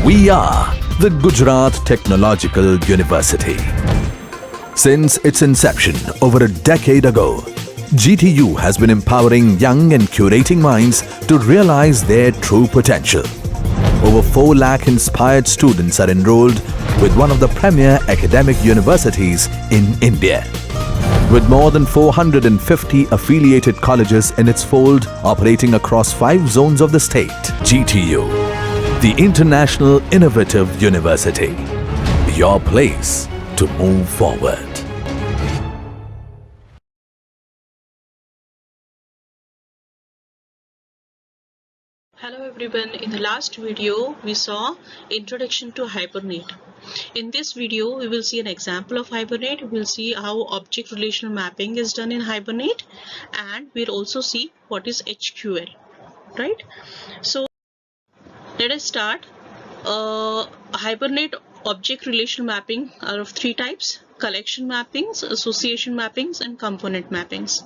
We are the Gujarat Technological University. Since its inception over a decade ago, GTU has been empowering young and curating minds to realize their true potential. Over 4 lakh inspired students are enrolled with one of the premier academic universities in India. With more than 450 affiliated colleges in its fold operating across 5 zones of the state, GTU, the International Innovative University, your place to move forward. Hello everyone, in the last video we saw introduction to Hibernate. In this video we will see an example of Hibernate, we will see how object relational mapping is done in Hibernate, and we'll also see what is HQL, right? So let us start. Hibernate object relational mapping are of 3 types: collection mappings, association mappings, and component mappings.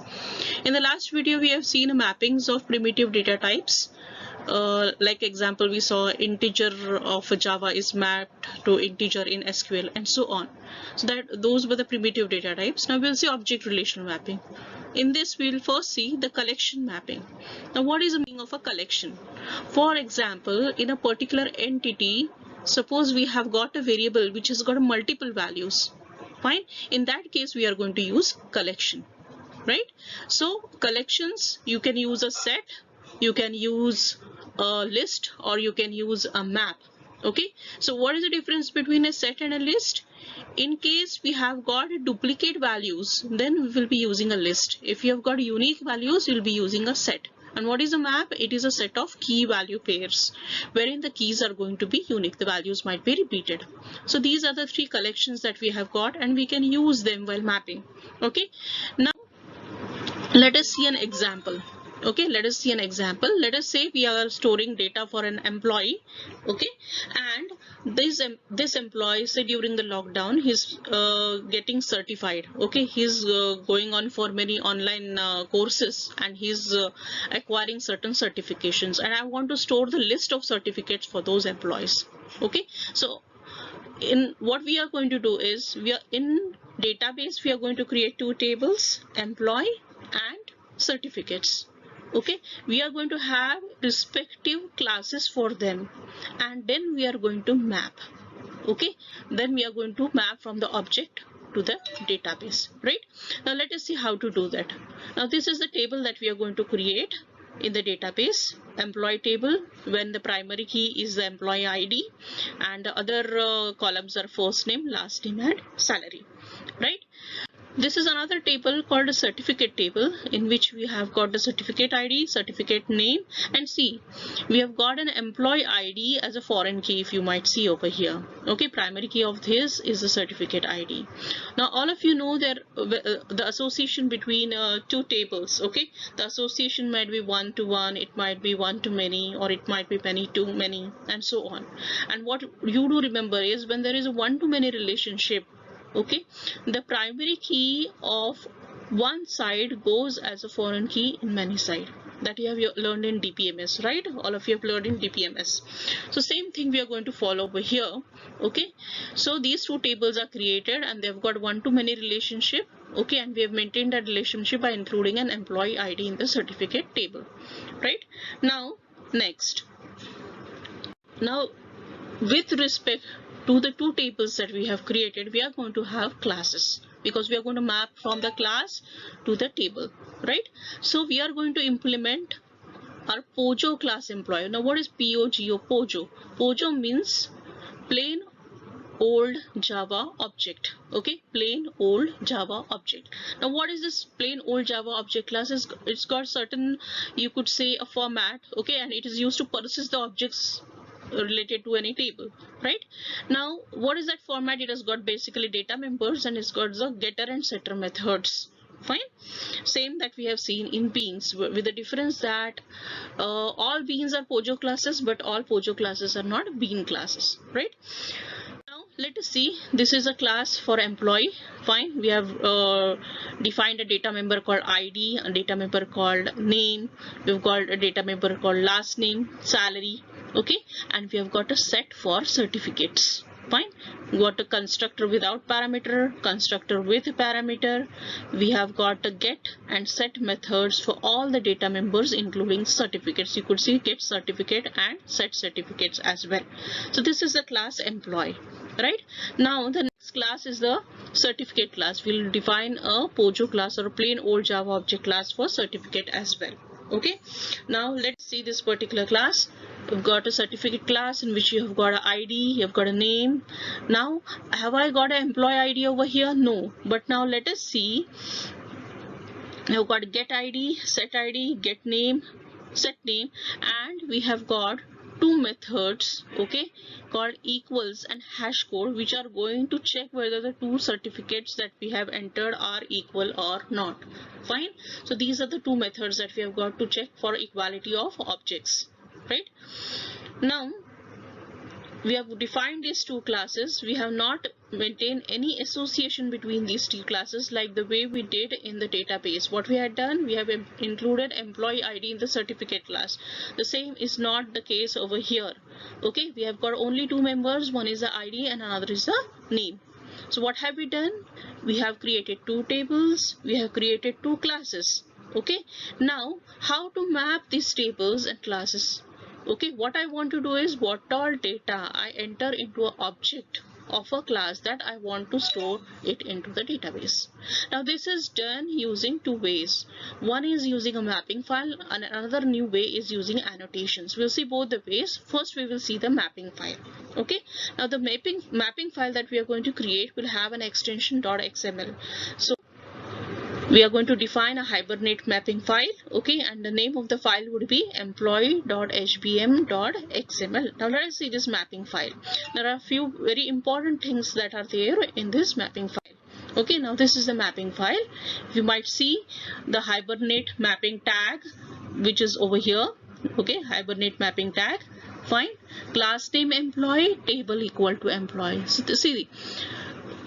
In the last video we have seen mappings of primitive data types. Like example, we saw integer of Java is mapped to integer in SQL and so on. So that those were the primitive data types. Now we'll see object relational mapping. In this we'll first see the collection mapping. Now what is the meaning of a collection? For example, in a particular entity, suppose we have got a variable which has got multiple values. Fine. In that case we are going to use collection, right? So collections, you can use a set, you can use a list, or you can use a map. Okay, so what is the difference between a set and a list? In case we have got duplicate values, then we will be using a list. If you have got unique values, you'll be using a set. And what is a map? It is a set of key value pairs wherein the keys are going to be unique, the values might be repeated. So these are the 3 collections that we have got, and we can use them while mapping. Okay, now let us see an example. Okay, let us see an example. Let us say we are storing data for an employee. Okay, and this employee, say during the lockdown, he's getting certified. Okay, he's going on for many online courses, and he's acquiring certain certifications, and I want to store the list of certificates for those employees. Okay, so in what we are going to do is, we are in database, we are going to create 2 tables, employee and certificates. Okay, we are going to have respective classes for them, and then we are going to map. Okay, then we are going to map from the object to the database, right? Now let us see how to do that. Now this is the table that we are going to create in the database, employee table, when the primary key is the employee ID, and the other columns are first name, last name, and salary, right? This is another table called a certificate table, in which we have got the certificate ID, certificate name, and see, we have got an employee ID as a foreign key, if you might see over here. Okay, primary key of this is the certificate ID. Now all of you know that the association between 2 tables. Okay, the association might be 1 to 1, it might be 1 to many, or it might be many to many, and so on. And what you do remember is, when there is a 1 to many relationship, okay, the primary key of one side goes as a foreign key in many side. That you have learned in DPMS, right? All of you have learned in DPMS. So same thing we are going to follow over here. Okay, so these 2 tables are created, and they've got 1 to many relationship. Okay, and we have maintained that relationship by including an employee ID in the certificate table, right? Now next, now with respect to the 2 tables that we have created, we are going to have classes, because we are going to map from the class to the table, right? So we are going to implement our POJO class employee. Now what is POJO? POJO means plain old Java object. Okay, plain old Java object. Now what is this plain old Java object class? It's got certain, you could say, a format. Okay, and it is used to persist the objects related to any table, right? Now what is that format? It has got basically data members, and it's got the getter and setter methods. Fine, same that we have seen in beans, with the difference that all beans are POJO classes, but all POJO classes are not bean classes, right? Now let us see, this is a class for employee. Fine, we have defined a data member called ID, a data member called name, we've got a data member called last name, salary, Okay, and we have got a set for certificates. Fine. We got a constructor without parameter, constructor with parameter. We have got a get and set methods for all the data members, including certificates. You could see get certificate and set certificates as well. So this is the class employee, right? Now the next class is the certificate class. We'll define a POJO class or a plain old Java object class for certificate as well. Okay, now let's see this particular class. We've got a certificate class in which you have got an ID, you have got a name. Now, have I got an employee ID over here? No. But now let us see. We've got get ID, get name, set name, and we have got two methods, okay, called equals and hash code, which are going to check whether the two certificates that we have entered are equal or not. Fine. So these are the two methods that we have got to check for equality of objects, right? Now we have defined these two classes. We have not maintained any association between these two classes like the way we did in the database. What we had done, we have included employee ID in the certificate class. The same is not the case over here. Okay, we have got only two members. One is the ID and another is the name. So what have we done? We have created two tables. We have created two classes. Okay, now how to map these tables and classes? Okay, what I want to do is what all data I enter into an object of a class that I want to store it into the database. Now this is done using two ways. One is using a mapping file and another new way is using annotations. We'll see both the ways. First we will see the mapping file. Okay, now the mapping file that we are going to create will have an extension .xml. So we are going to define a Hibernate mapping file, okay, and the name of the file would be employee.hbm.xml. Now let us see this mapping file. There are a few very important things that are there in this mapping file. Okay, now this is the mapping file. You might see the Hibernate mapping tag, which is over here. Okay, Hibernate mapping tag. Fine. Class name employee, table equal to employee. So see,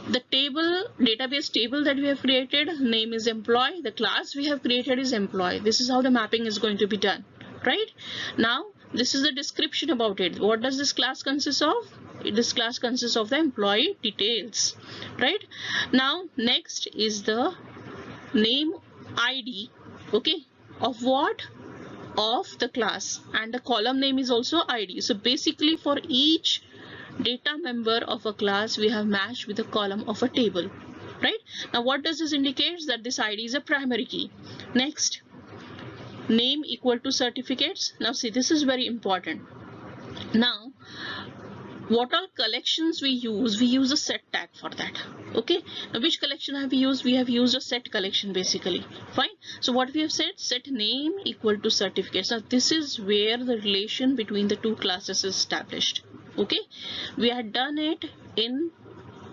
the database table that we have created, name is employee, the class we have created is employee. This is how the mapping is going to be done, right? Now this is the description about it. What does this class consist of? This class consists of the employee details, right? Now next is the name ID, okay, of what? Of the class, and the column name is also ID. So basically for each data member of a class we have matched with the column of a table, right? Now what does this indicate? That this ID is a primary key. Next, name equal to certificates. Now see, this is very important. Now what all collections we use a set tag for that. Okay, now which collection have we used? We have used a set collection basically. Fine. So what we have said, set name equal to certificates. Now this is where the relation between the two classes is established. Okay, we had done it in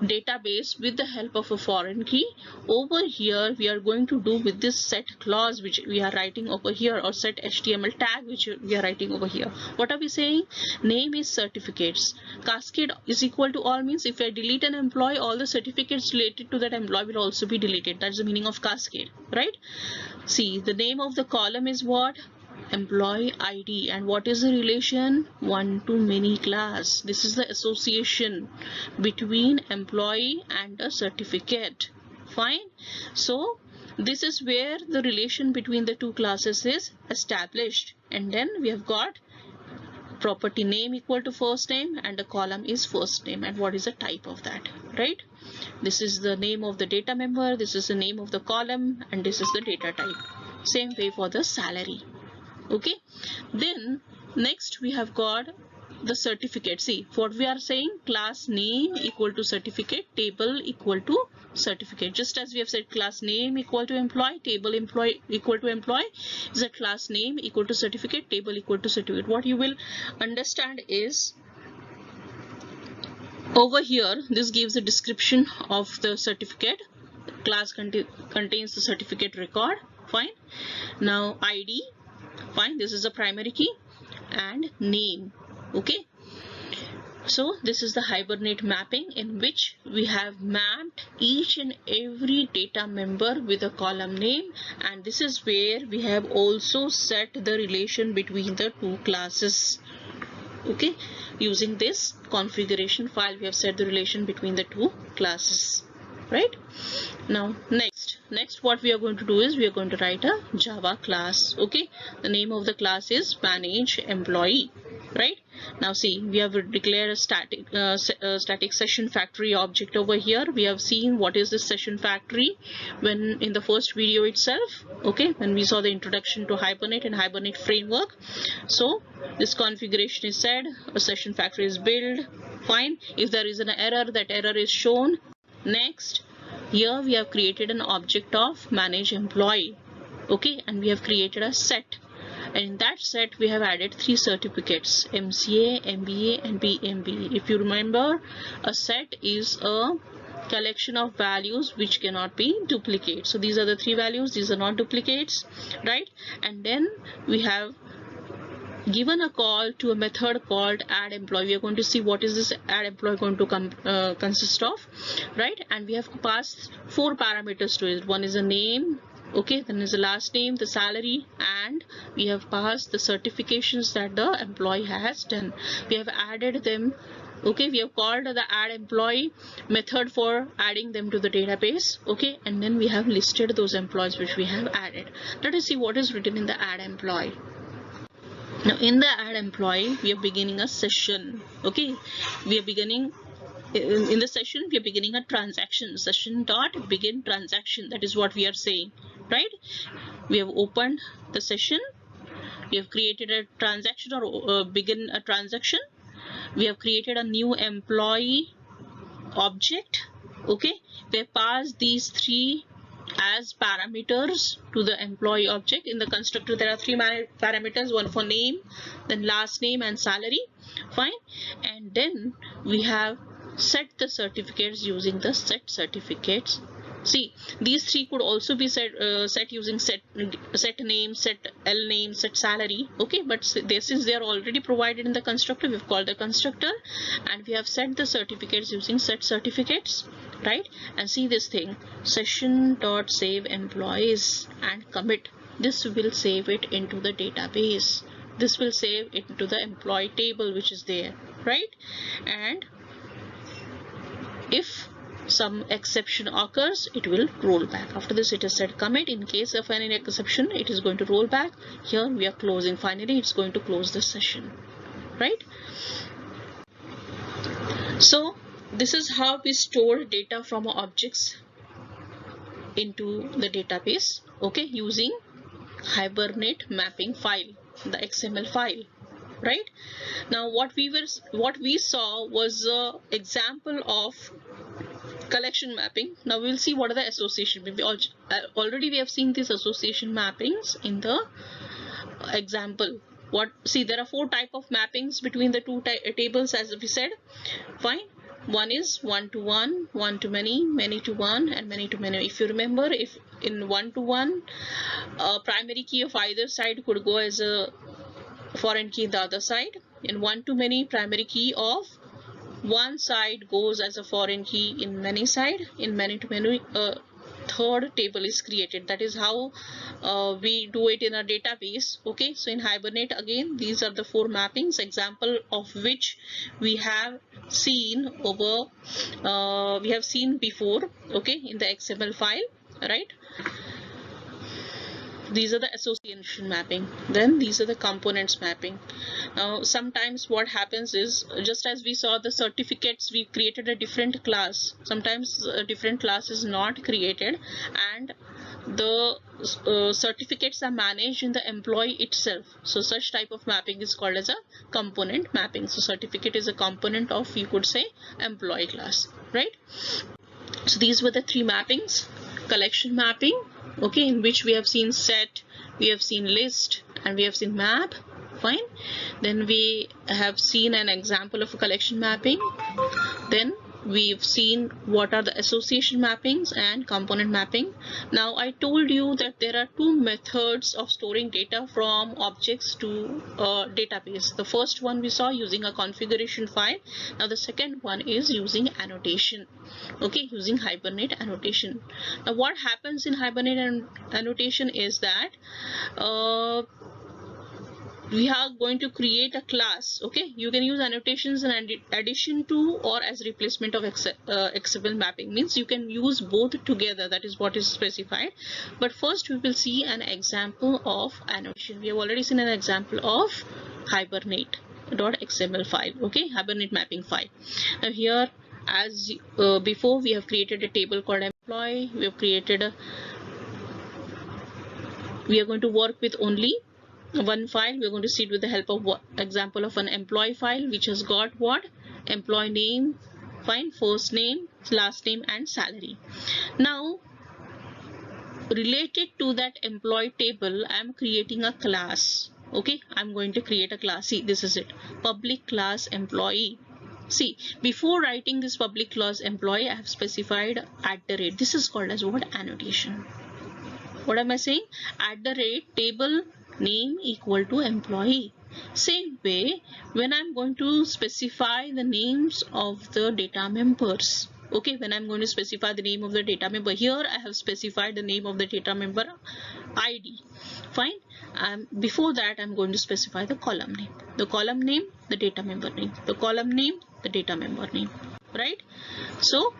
database with the help of a foreign key. Over here we are going to do with this set clause which we are writing over here, or set HTML tag which we are writing over here. What are we saying? Name is certificates. Cascade is equal to all means if I delete an employee, all the certificates related to that employee will also be deleted. That's the meaning of cascade, right? See, the name of the column is what? Employee ID. And what is the relation? One to many class. This is the association between employee and a certificate. Fine. So this is where the relation between the two classes is established. And then we have got property name equal to first name, and the column is first name, and what is the type of that, right? This is the name of the data member, this is the name of the column, and this is the data type. Same way for the salary. Okay, then next we have got the certificate. See what we are saying, class name equal to certificate, table equal to certificate. Just as we have said class name equal to employee, table employee equal to employee, is a class name equal to certificate, table equal to certificate. What you will understand is over here this gives a description of the certificate. Class contains the certificate record. Fine. Now ID. Fine, this is a primary key, and name. Okay, so this is the Hibernate mapping in which we have mapped each and every data member with a column name, and this is where we have also set the relation between the two classes. Okay, using this configuration file we have set the relation between the two classes, right? Now next what we are going to do is we are going to write a Java class. Okay, the name of the class is manage employee, right? Now see, we have declared a static session factory object over here. We have seen what is this session factory when in the first video itself, okay, when we saw the introduction to Hibernate and Hibernate framework. So this configuration is set, a session factory is built, fine. If there is an error, that error is shown. Next, here we have created an object of manage employee, okay, and we have created a set, and in that set we have added 3 certificates, MCA, MBA and PMBA. If you remember, a set is a collection of values which cannot be duplicated. So these are the 3 values, these are not duplicates, right? And then we have given a call to a method called add employee. We are going to see what is this add employee going to consist of, right? And we have passed 4 parameters to it. One is a name, okay, then is the last name, the salary, and we have passed the certifications that the employee has done. We have added them, okay, we have called the add employee method for adding them to the database, okay, and then we have listed those employees which we have added. Let us see what is written in the add employee. Now in the add employee we are beginning a session, okay, we are beginning in the session, we are beginning a transaction, session dot begin transaction. That is what we are saying, right? We have opened the session, we have created a transaction or begin a transaction, we have created a new employee object, okay, we have passed these 3 as parameters to the employee object. In the constructor there are 3 parameters, one for name, then last name and salary, fine, and then we have set the certificates using the set certificates. See, these 3 could also be set using set name, set L name, set salary, okay, but since they are already provided in the constructor, we've called the constructor and we have set the certificates using set certificates, right? And see this thing, session dot save employees and commit. This will save it into the database. This will save it into the employee table which is there, right? And if some exception occurs, it will roll back. After this it is said commit. In case of any exception, it is going to roll back. Here we are closing. Finally it's going to close the session, right? So this is how we store data from our objects into the database, okay, using Hibernate mapping file, the XML file, right? Now what we saw was an example of collection mapping. Now we'll see what are the association. Already we have seen these association mappings in the example. See, there are 4 types of mappings between the 2 tables, as we said, fine. One is one to one, one to many, many to one, and many to many. If you remember, if in one to one, primary key of either side could go as a foreign key in the other side. In one to many, primary key of one side goes as a foreign key in many side. In many to many, third table is created. That is how we do it in a database, okay? So in Hibernate, again, these are the 4 mappings, example of which we have seen over we have seen before, okay, in the XML file, right? These are the association mapping. Then these are the components mapping. Now sometimes what happens is, just as we saw the certificates, we created a different class. Sometimes a different class is not created and the certificates are managed in the employee itself. So such type of mapping is called as a component mapping. So certificate is a component of, you could say, employee class, right? So these were the 3 mappings. Collection mapping, okay, in which we have seen set, we have seen list, and we have seen map, fine. Then we have seen an example of a collection mapping. Then we've seen what are the association mappings and component mapping. Now I told you that there are 2 methods of storing data from objects to a database. The first one we saw using a configuration file. Now the second one is using annotation, okay, using Hibernate annotation. Now what happens in Hibernate annotation is that we are going to create a class. Okay, you can use annotations in addition to or as replacement of XML mapping. Means you can use both together. That is what is specified. But first we will see an example of annotation. We have already seen an example of Hibernate.xml file. Okay, Hibernate mapping file. Now here, as before, we have created a table called employee. We have created we are going to work with only one file. We are going to see it with the help of example of an employee file, which has got what? Employee name, fine, first name, last name, and salary. Now, related to that employee table, I am creating a class. Okay, I'm going to create a class. See, this is it, public class employee. See, before writing this public class employee, I have specified @. This is called as what? Annotation. What am I saying? @ table name equal to employee. Same way, when I'm going to specify the names of the data members. Okay, when I'm going to specify the name of the data member, here I have specified the name of the data member ID. Fine. Before that, I'm going to specify the column name. The column name, the data member name. The column name, the data member name. Right? So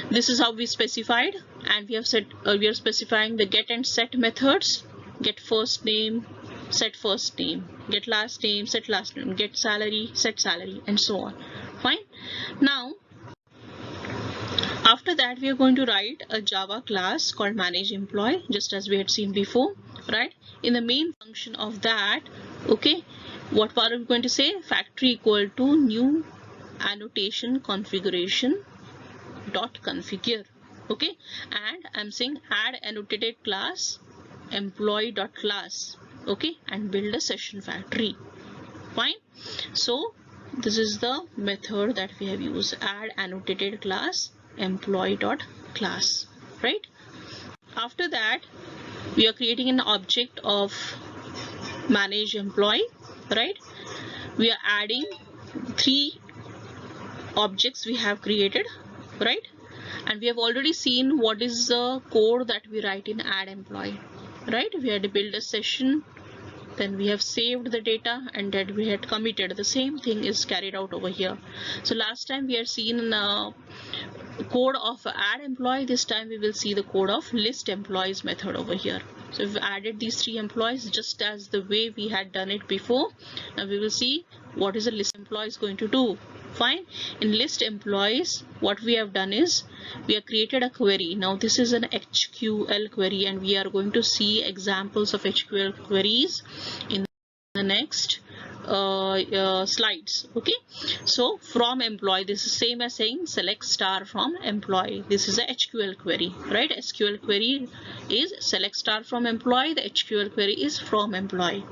this is how we specified, and we have said we are specifying the get and set methods. Get first name, set first name. Get last name, set last name. Get salary, set salary, and so on. Fine. Now, after that, we are going to write a Java class called manage employee, just as we had seen before. Right? In the main function of that, okay, what part are we going to say? Factory equal to new annotation configuration dot configure. Okay, and I'm saying add annotated class employee dot class. Okay, and build a session factory. Fine. So this is the method that we have used, add annotated class employee dot class. Right? After that, we are creating an object of manage employee. Right? We are adding 3 objects we have created, right? And we have already seen what is the code that we write in add employee, right? We had to build a session, then we have saved the data, and then we had committed. The same thing is carried out over here. So last time we had seen code of add employee. This time we will see the code of list employees method over here. So we've added these 3 employees just as the way we had done it before. Now we will see what is a list employee is going to do. Fine. In list employees, what we have done is we have created a query. Now this is an HQL query, and we are going to see examples of HQL queries in the next slides. Okay, so from employee, this is same as saying select star from employee. This is a HQL query, right? SQL query is select star from employee. The HQL query is from employee.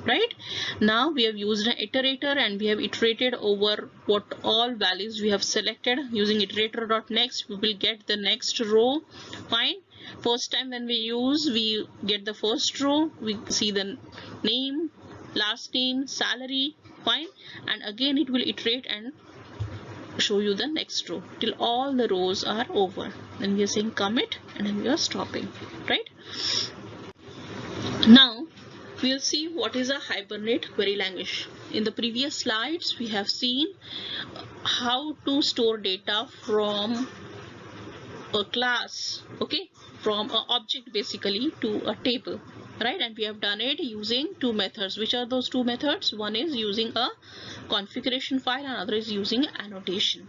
Right? Now we have used an iterator, and we have iterated over what all values we have selected. Using iterator.next, we will get the next row. Fine. First time when we get the first row, we see the name, last name, salary. Fine. And again it will iterate and show you the next row till all the rows are over. Then we are saying commit, and then we are stopping. Right? Now we'll see what is a Hibernate query language. In the previous slides, we have seen how to store data from a class, okay, from an object basically to a table, right? And we have done it using 2 methods. Which are those 2 methods? One is using a configuration file, and another is using annotation.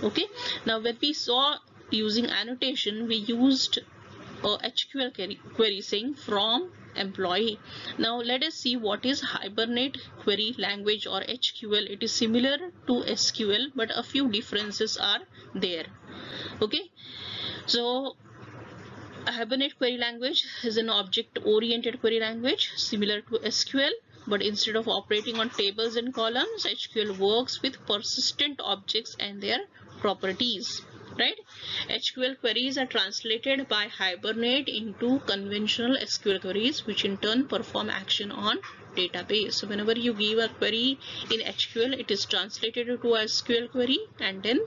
Okay. Now when we saw using annotation, we used a HQL query saying from employee. Now let us see what is Hibernate query language or HQL. It is similar to SQL, but a few differences are there. Okay, so Hibernate query language is an object-oriented query language similar to SQL, but instead of operating on tables and columns, HQL works with persistent objects and their properties. Right? HQL queries are translated by Hibernate into conventional SQL queries, which in turn perform action on database. So whenever you give a query in SQL, it is translated to a SQL query, and then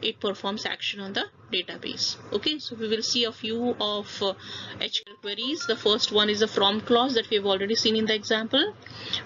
it performs action on the database. Okay, so we will see a few of SQL queries. The first one is the from clause that we have already seen in the example.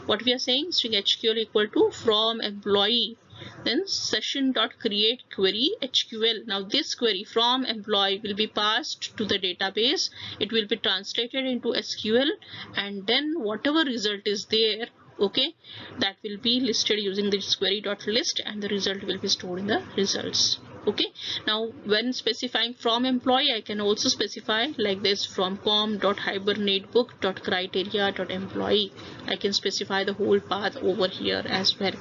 What we are saying, string HQL equal to from employee, then session dot create query HQL. Now this query from employee will be passed to the database. It will be translated into SQL, and then whatever result is there, okay, that will be listed using this query dot list, and the result will be stored in the results. Okay, now when specifying from employee, I can also specify like this: from com dot hibernate book dot criteria dot employee. I can specify the whole path over here as well,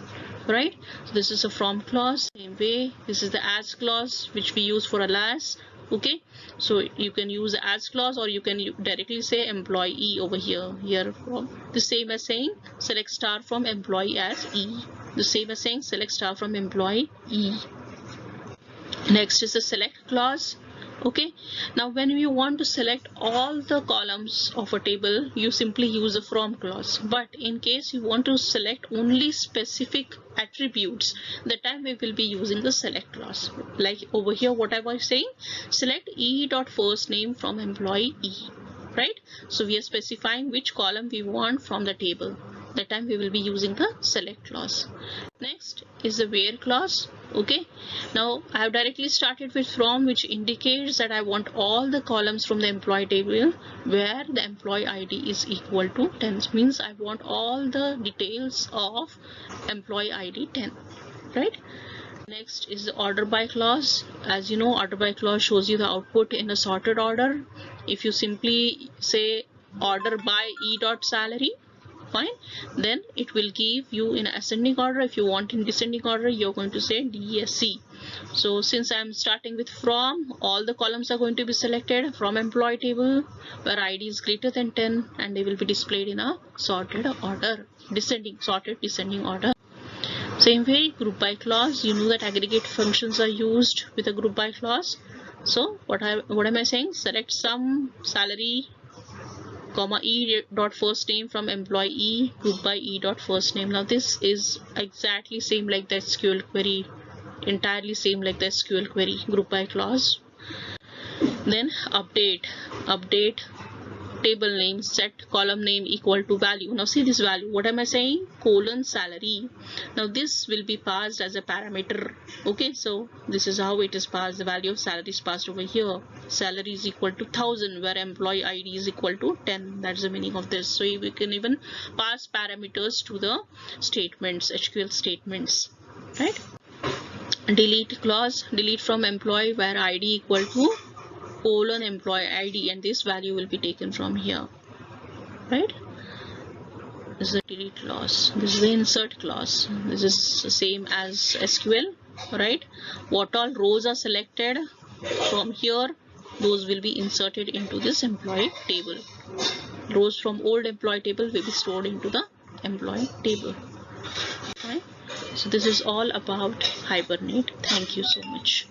right? So this is a from clause. Same way, this is the as clause which we use for alias. Okay, so you can use as clause, or you can directly say employee over here from the same as saying select star from employee as E, the same as saying select star from employee E. Next is the select clause. Okay, now when you want to select all the columns of a table, you simply use a from clause. But in case you want to select only specific attributes, that time we will be using the select clause. Like over here, what I was saying, select E dot first name from employee E, right? So we are specifying which column we want from the table. That time we will be using the select clause. Next is the where clause. Okay, now I have directly started with from, which indicates that I want all the columns from the employee table where the employee ID is equal to 10. Means I want all the details of employee ID 10, right? Next is the order by clause. As you know, order by clause shows you the output in a sorted order. If you simply say order by E dot salary, fine, then it will give you in ascending order. If you want in descending order, you're going to say DSC. So since I'm starting with from, all the columns are going to be selected from employee table where ID is greater than 10, and they will be displayed in a sorted order, sorted descending order. Same way, group by clause, you know that aggregate functions are used with a group by clause. So what am I saying? Select sum salary comma E dot first name from employee E, group by E dot first name. Now this is exactly same like the SQL query, entirely same like the SQL query, group by clause. Then update table name, set column name equal to value. Now see this value, what am I saying? Colon salary. Now this will be passed as a parameter. Okay, so this is how it is passed. The value of salary is passed over here. Salary is equal to 1000 where employee ID is equal to 10. That's the meaning of this. So we can even pass parameters to the statements, SQL statements, right? Delete clause, delete from employee where ID equal to colon employee ID, and this value will be taken from here, right? This is the delete clause. This is the insert clause. This is the same as SQL, right? What all rows are selected from here, those will be inserted into this employee table. Rows from old employee table will be stored into the employee table, right? So this is all about Hibernate. Thank you so much.